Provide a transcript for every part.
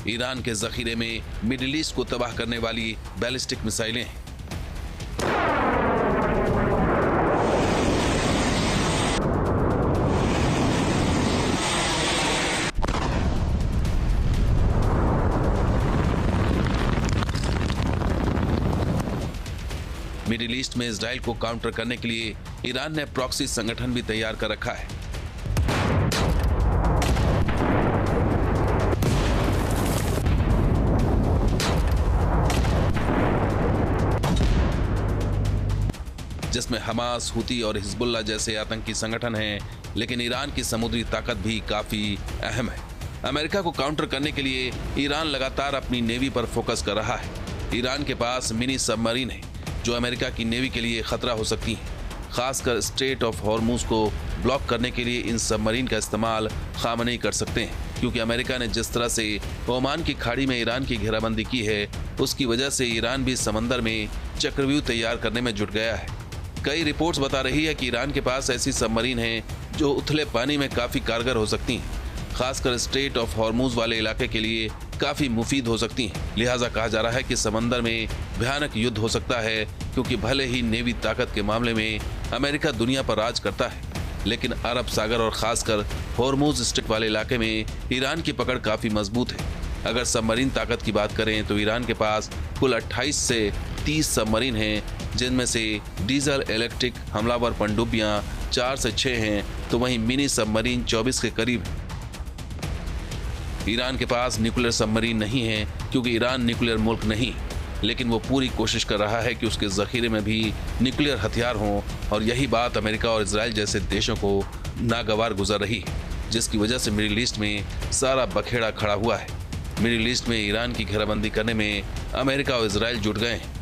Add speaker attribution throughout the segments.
Speaker 1: Iran के जखीरे में middle east को तबाह करने वाली बैलिस्टिक मिसाइलें हैं। मिडिल ईस्ट में इजराइल को काउंटर करने के लिए ईरान ने प्रॉक्सी संगठन भी तैयार कर रखा है। जिसमें हमास, हुती और हिजबुल्लाह जैसे आतंकी संगठन हैं, लेकिन ईरान की समुद्री ताकत भी काफी अहम है। अमेरिका को काउंटर करने के लिए ईरान लगातार अपनी नेवी पर फोकस कर रहा है। ईरान के पास मिनी सबमरीन है जो अमेरिका की नेवी के लिए खतरा हो सकती हैं। खासकर स्ट्रेट ऑफ हॉर्मुज को ब्लॉक करने के लिए इन सबमरीन का इस्तेमाल खामनेई कर सकते हैं, क्योंकि अमेरिका ने जिस तरह से ओमान की खाड़ी में ईरान की घेराबंदी की है, उसकी वजह से ईरान भी समंदर में चक्रव्यूह तैयार करने में जुट गया है। कई रिपोर्ट्स बता रही है कि ईरान के पास ऐसी सबमरीन हैं जो उथले पानी में काफी कारगर हो सकती हैं, खासकर स्ट्रेट ऑफ हॉर्मुज वाले इलाके के लिए काफी मुफीद हो सकती हैं। लिहाजा कहा जा रहा है कि समंदर में भयानक युद्ध हो सकता है, क्योंकि भले ही नेवी ताकत के मामले में अमेरिका दुनिया पर राज करता है, लेकिन अरब सागर और खासकर हॉर्मुज स्ट्रेट वाले इलाके में ईरान की पकड़ काफी मजबूत है। अगर सबमरीन ताकत की बात करें तो ईरान के पास कुल 28 से 30 सबमरीन हैं, जिनमें से डीजल इलेक्ट्रिक हमलावर पनडुब्बियां 4 से 6 हैं, तो वहीं मिनी सबमरीन 24 के करीब हैं। ईरान के पास न्यूक्लियर सबमरीन नहीं है, क्योंकि ईरान न्यूक्लियर मुल्क नहीं, लेकिन वो पूरी कोशिश कर रहा है कि उसके जखीरे में भी न्यूक्लियर हथियार हों, और यही बात अमेरिका और इजराइल जैसे देशों को नागवार गुजर रही है, जिसकी वजह से मिडिल ईस्ट में सारा बखेड़ा खड़ा हुआ है। मिडिल ईस्ट में ईरान की घेराबंदी करने में अमेरिका और इजराइल जुट गए हैं।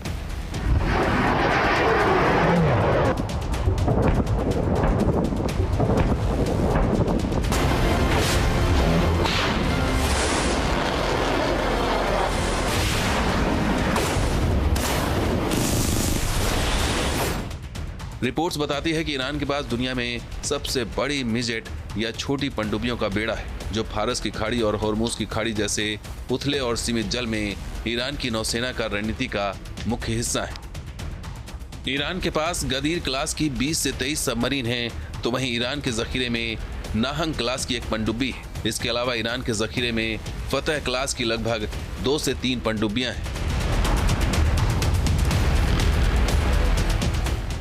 Speaker 1: रिपोर्ट्स बताती है कि ईरान के पास दुनिया में सबसे बड़ी मिजेट या छोटी पनडुब्बियों का बेड़ा है, जो फारस की खाड़ी और हॉर्मुज की खाड़ी जैसे उथले और सीमित जल में ईरान की नौसेना का रणनीति का मुख्य हिस्सा है। ईरान के पास गदीर क्लास की 20 से 23 सबमरीन हैं, तो वहीं ईरान के जखीरे में नाहंग क्लास की एक पनडुब्बी है। इसके अलावा ईरान के जखीरे में फतह क्लास की लगभग 2 से 3 पनडुब्बियां हैं।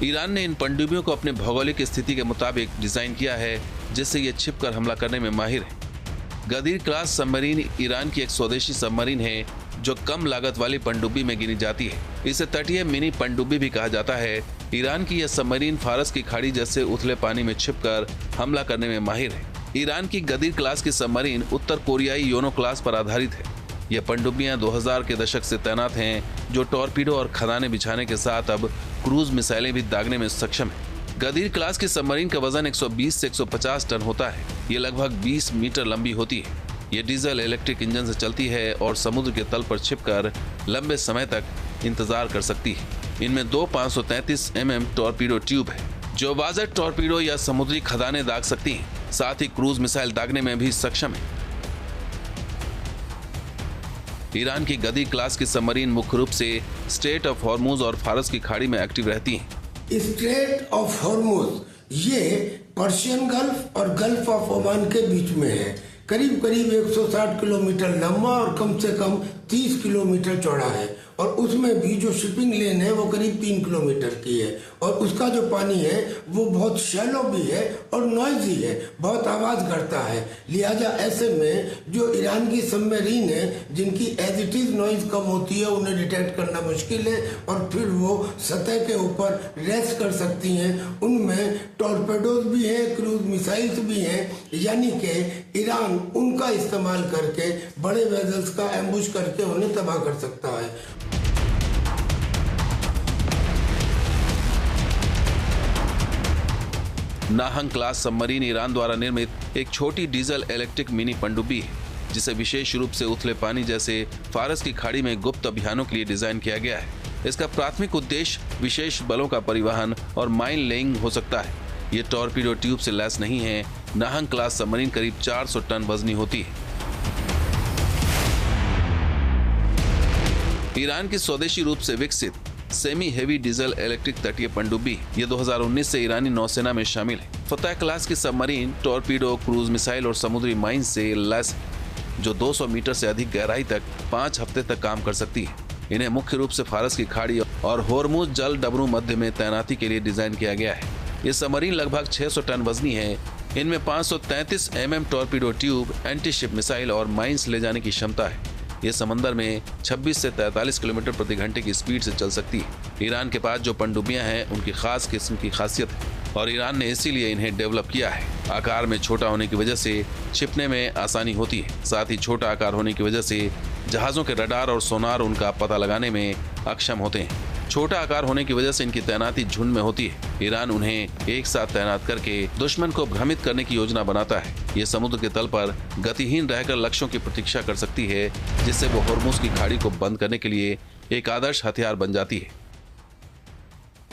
Speaker 1: ईरान ने इन पनडुब्बियों को अपने भौगोलिक स्थिति के मुताबिक डिजाइन किया है, जिससे ये छिपकर हमला करने में माहिर है। गदीर क्लास सबमरीन ईरान की एक स्वदेशी सबमरीन है, जो कम लागत वाली पनडुब्बी में गिनी जाती है। इसे तटीय मिनी पनडुब्बी भी कहा जाता है। ईरान की यह सबमरीन फारस की खाड़ी जैसे उथले पानी में छिपकर हमला करने में माहिर है। ईरान की गदीर क्लास की सबमरीन उत्तर कोरियाई योनो क्लास पर आधारित है। यह पनडुब्बियां 2000 के दशक से तैनात हैं, जो टॉर्पीडो और खदानें बिछाने के साथ अब क्रूज मिसाइलें भी दागने में सक्षम है। गदीर क्लास की सबमरीन का वजन 120 से 150 टन होता है। ये लगभग 20 मीटर लंबी होती है। ये डीजल इलेक्ट्रिक इंजन से चलती है और समुद्र के तल पर छिपकर लंबे समय तक इंतजार कर सकती है। इनमें 2 533 mm टॉर्पीडो ट्यूब है, जो वाज़र टॉर्पीडो या समुद्री खदानें दाग सकती हैं। साथ ही क्रूज मिसाइल दागने में भी सक्षम है। ईरान की गदीर क्लास की सबमरीन मुख्य रूप से स्ट्रेट ऑफ हॉर्मुज और फारस की खाड़ी में एक्टिव रहती हैं।
Speaker 2: स्ट्रेट ऑफ हॉर्मुज ये पर्शियन गल्फ और गल्फ ऑफ ओमान के बीच में है। करीब करीब 160 किलोमीटर लंबा और कम से कम 30 किलोमीटर चौड़ा है, और उसमें भी जो शिपिंग लेन है वो करीब 3 किलोमीटर की है, और उसका जो पानी है वो बहुत शैलो भी है और नॉइजी है, बहुत आवाज़ करता है। लिहाजा ऐसे में जो ईरान की सबमरीन है, जिनकी एज इट इज़ नॉइज कम होती है, उन्हें डिटेक्ट करना मुश्किल है, और फिर वो सतह के ऊपर रेस्ट कर सकती हैं। उनमें टॉर्पेडोज भी हैं, क्रूज मिसाइल्स भी हैं, यानी कि ईरान उनका इस्तेमाल करके बड़े वेजल्स का एम्बुश करके उन्हें तबाह कर सकता है।
Speaker 1: नाहंग क्लास सबमरीन ईरान द्वारा निर्मित एक छोटी डीजल इलेक्ट्रिक मिनी पनडुब्बी है, जिसे विशेष रूप से उथले पानी जैसे फारस की खाड़ी में गुप्त अभियानों के लिए डिजाइन किया गया है। इसका प्राथमिक उद्देश्य विशेष बलों का परिवहन और माइन लेइंग हो सकता है। ये टॉर्पीडो ट्यूब से लैस नहीं है। नाहंग क्लास सबमरीन करीब 400 टन वजनी होती है। ईरान की स्वदेशी रूप से विकसित सेमी हेवी डीजल इलेक्ट्रिक तटीय पनडुब्बी ये 2019 से ईरानी नौसेना में शामिल है। फतह क्लास की सबमरीन टॉर्पीडो, क्रूज मिसाइल और समुद्री माइन से लैस है, जो 200 मीटर से अधिक गहराई तक 5 हफ्ते तक काम कर सकती है। इन्हें मुख्य रूप से फारस की खाड़ी और होर्मुज जल डबरू मध्य में तैनाती के लिए डिजाइन किया गया है। ये सबमरीन लगभग 600 टन वजनी है। इनमें 533 mm torpedo tube, anti ship missile और माइंस ले जाने की क्षमता है। ये समंदर में 26 से 43 किलोमीटर प्रति घंटे की स्पीड से चल सकती है। ईरान के पास जो पनडुब्बियां हैं उनकी खास किस्म की खासियत है और ईरान ने इसीलिए इन्हें डेवलप किया है। आकार में छोटा होने की वजह से छिपने में आसानी होती है। साथ ही छोटा आकार होने की वजह से जहाजों के रडार और सोनार उनका पता लगाने में अक्षम होते हैं। छोटा आकार होने की वजह से इनकी तैनाती झुंड में होती है। ईरान उन्हें एक साथ तैनात करके दुश्मन को भ्रमित करने की योजना बनाता है। ये समुद्र के तल पर गतिहीन रहकर लक्ष्यों की प्रतीक्षा कर सकती है, जिससे वो होर्मुज की खाड़ी को बंद करने के लिए एक आदर्श हथियार बन जाती है।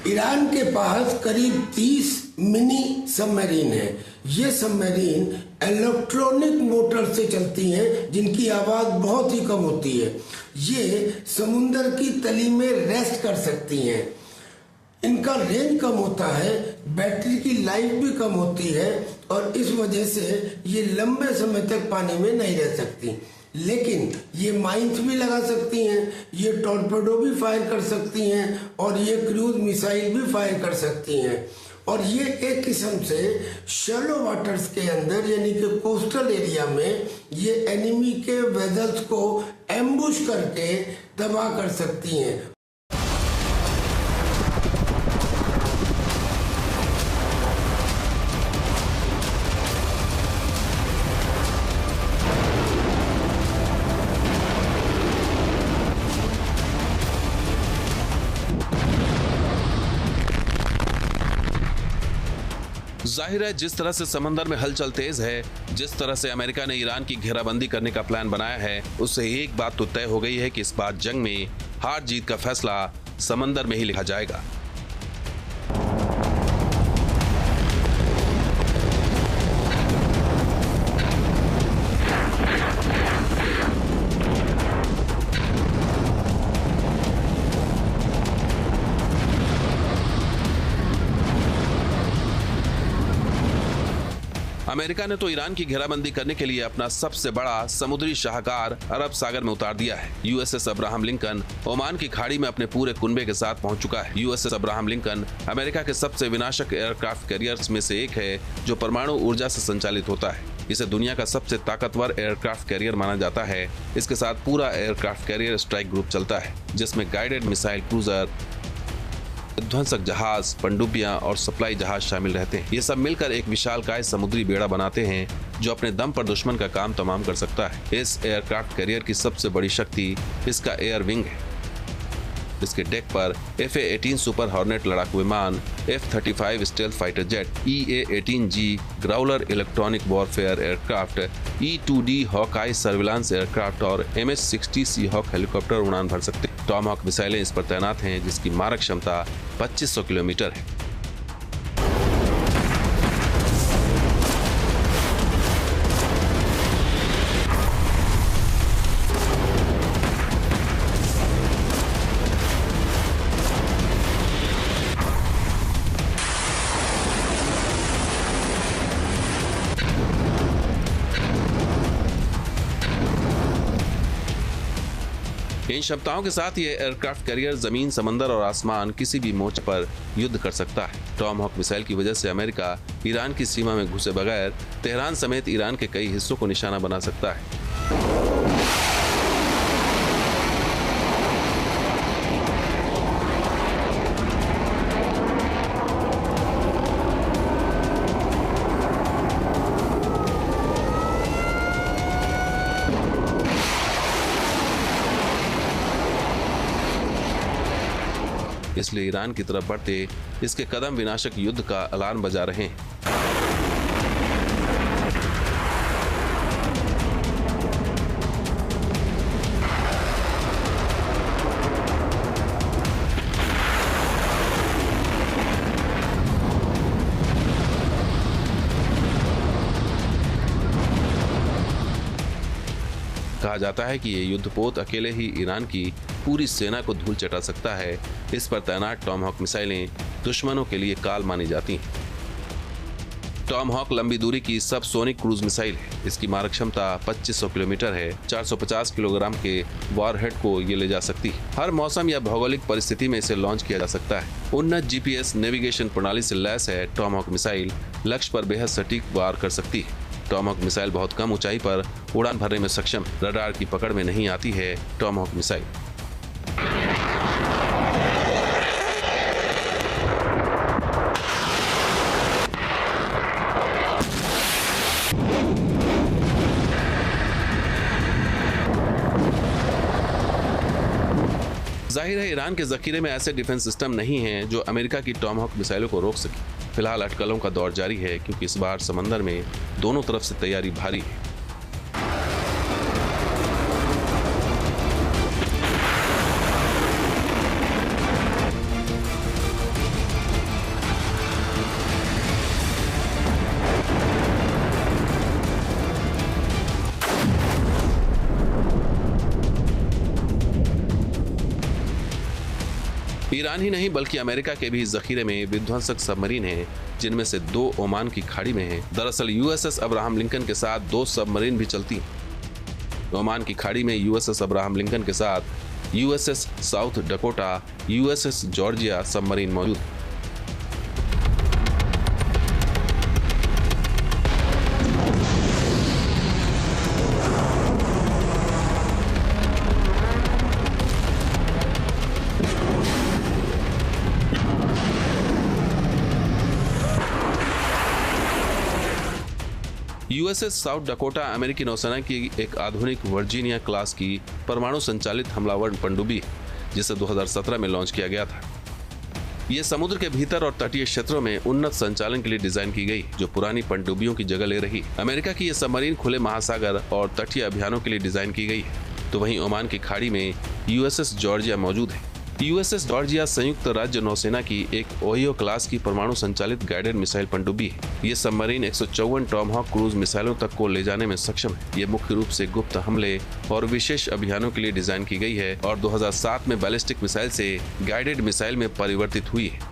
Speaker 2: ईरान के पास करीब 30 मिनी सबमरीन है। ये सबमरीन इलेक्ट्रॉनिक मोटर से चलती हैं, जिनकी आवाज बहुत ही कम होती है। ये समुद्र की तली में रेस्ट कर सकती हैं। इनका रेंज कम होता है, बैटरी की लाइफ भी कम होती है और इस वजह से ये लंबे समय तक पानी में नहीं रह सकती। लेकिन ये माइंस भी लगा सकती हैं, ये टॉर्पेडो भी फायर कर सकती हैं और ये क्रूज मिसाइल भी फायर कर सकती हैं। और ये एक किस्म से शैलो वाटर्स के अंदर यानी कि कोस्टल एरिया में ये एनिमी के वेसल्स को एम्बुश करके तबाह कर सकती हैं।
Speaker 1: जाहिर है, जिस तरह से समंदर में हलचल तेज है, जिस तरह से अमेरिका ने ईरान की घेराबंदी करने का प्लान बनाया है, उससे एक बात तो तय हो गई है कि इस बार जंग में हार जीत का फैसला समंदर में ही लिखा जाएगा। अमेरिका ने तो ईरान की घेराबंदी करने के लिए अपना सबसे बड़ा समुद्री शाहकार अरब सागर में उतार दिया है। यूएसएस अब्राहम लिंकन ओमान की खाड़ी में अपने पूरे कुनबे के साथ पहुंच चुका है। यूएसएस अब्राहम लिंकन अमेरिका के सबसे विनाशक एयरक्राफ्ट कैरियर्स में से एक है, जो परमाणु ऊर्जा से संचालित होता है। इसे दुनिया का सबसे ताकतवर एयरक्राफ्ट कैरियर माना जाता है। इसके साथ पूरा एयरक्राफ्ट कैरियर स्ट्राइक ग्रुप चलता है, जिसमें गाइडेड मिसाइल क्रूजर, ध्वंसक जहाज, पनडुब्बियां और सप्लाई जहाज शामिल रहते हैं। ये सब मिलकर एक विशालकाय समुद्री बेड़ा बनाते हैं, जो अपने दम पर दुश्मन का काम तमाम कर सकता है। इस एयरक्राफ्ट कैरियर की सबसे बड़ी शक्ति इसका एयर विंग है। इसके डेक पर FA-18 सुपर हॉर्नेट लड़ाकू विमान, F-35 stealth fighter jet, EA-18G Growler electronic warfare aircraft, E-2D Hawkeye surveillance aircraft और MH-60 सी हॉक हेलीकॉप्टर उड़ान भर सकते हैं। टॉमहॉक मिसाइलें इस पर तैनात हैं, जिसकी मारक क्षमता 2500 किलोमीटर है। इन क्षमताओं के साथ ये एयरक्राफ्ट कैरियर जमीन, समंदर और आसमान किसी भी मोर्चे पर युद्ध कर सकता है। टॉमहॉक मिसाइल की वजह से अमेरिका ईरान की सीमा में घुसे बगैर तेहरान समेत ईरान के कई हिस्सों को निशाना बना सकता है। इसलिए ईरान की तरफ बढ़ते इसके कदम विनाशक युद्ध का अलार्म बजा रहे हैं। कहा जाता है कि ये युद्धपोत अकेले ही ईरान की पूरी सेना को धूल चटा सकता है। इस पर तैनात टॉमहॉक मिसाइलें दुश्मनों के लिए काल मानी जाती हैं। टॉमहॉक लंबी दूरी की सबसोनिक क्रूज मिसाइल है। इसकी मारक क्षमता 2500 किलोमीटर है। 450 किलोग्राम के वॉरहेड को ये ले जा सकती है। हर मौसम या भौगोलिक परिस्थिति में इसे लॉन्च किया जा सकता है। उन्नत जीपीएस नेविगेशन प्रणाली से लैस है। टॉमहॉक मिसाइल लक्ष्य पर बेहद सटीक वार कर सकती है। टॉमहॉक मिसाइल बहुत कम ऊंचाई पर उड़ान भरने में सक्षम है। रडार की पकड़ में नहीं आती है टॉमहॉक मिसाइल। जाहिर है ईरान के जखीरे में ऐसे डिफेंस सिस्टम नहीं हैं जो अमेरिका की टॉमहॉक मिसाइलों को रोक सके। फिलहाल अटकलों का दौर जारी है क्योंकि इस बार समंदर में दोनों तरफ से तैयारी भारी है। ईरान ही नहीं बल्कि अमेरिका के भी जखीरे में विध्वंसक सबमरीन हैं, जिनमें से 2 ओमान की खाड़ी में हैं। दरअसल यूएसएस अब्राहम लिंकन के साथ 2 सबमरीन भी चलती हैं। ओमान की खाड़ी में यूएसएस अब्राहम लिंकन के साथ USS south Dakota, USS Georgia submarine मौजूद है। यूएसएस साउथ डकोटा अमेरिकी नौसेना की एक आधुनिक वर्जीनिया क्लास की परमाणु संचालित हमलावर पनडुब्बी है, जिसे 2017 में लॉन्च किया गया था। ये समुद्र के भीतर और तटीय क्षेत्रों में उन्नत संचालन के लिए डिजाइन की गई, जो पुरानी पनडुब्बियों की जगह ले रही। अमेरिका की ये सबमरीन खुले महासागर और तटीय अभियानों के लिए डिजाइन की गई है। तो वहीं ओमान की खाड़ी में यूएसएस जॉर्जिया मौजूद है। यूएसएस जॉर्जिया संयुक्त राज्य नौसेना की एक ओहियो क्लास की परमाणु संचालित गाइडेड मिसाइल पनडुब्बी है। ये सबमरीन 154 टॉमहॉक क्रूज मिसाइलों तक को ले जाने में सक्षम है। ये मुख्य रूप से गुप्त हमले और विशेष अभियानों के लिए डिजाइन की गई है और 2007 में बैलिस्टिक मिसाइल से गाइडेड मिसाइल में परिवर्तित हुई है।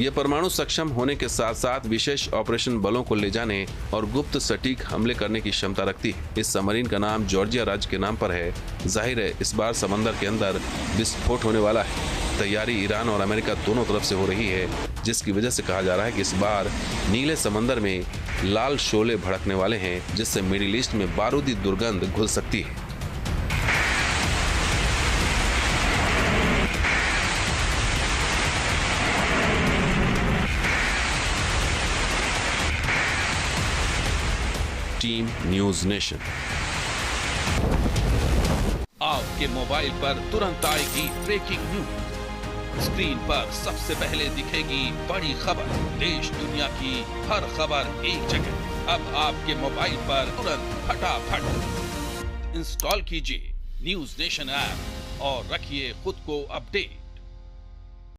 Speaker 1: ये परमाणु सक्षम होने के साथ साथ विशेष ऑपरेशन बलों को ले जाने और गुप्त सटीक हमले करने की क्षमता रखती है। इस सबमरीन का नाम जॉर्जिया राज्य के नाम पर है। जाहिर है इस बार समंदर के अंदर विस्फोट होने वाला है। तैयारी ईरान और अमेरिका दोनों तरफ से हो रही है, जिसकी वजह से कहा जा रहा है कि इस बार नीले समंदर में लाल शोले भड़कने वाले हैं, जिससे मिडिल ईस्ट में बारूदी दुर्गंध घुल सकती है। Team news nation.
Speaker 3: आपके मोबाइल पर तुरंत आएगी ब्रेकिंग न्यूज। स्क्रीन पर सबसे पहले दिखेगी बड़ी खबर। देश दुनिया की हर खबर एक जगह। अब आपके मोबाइल पर तुरंत फटाफट इंस्टॉल कीजिए न्यूज नेशन ऐप और रखिए खुद को अपडेट।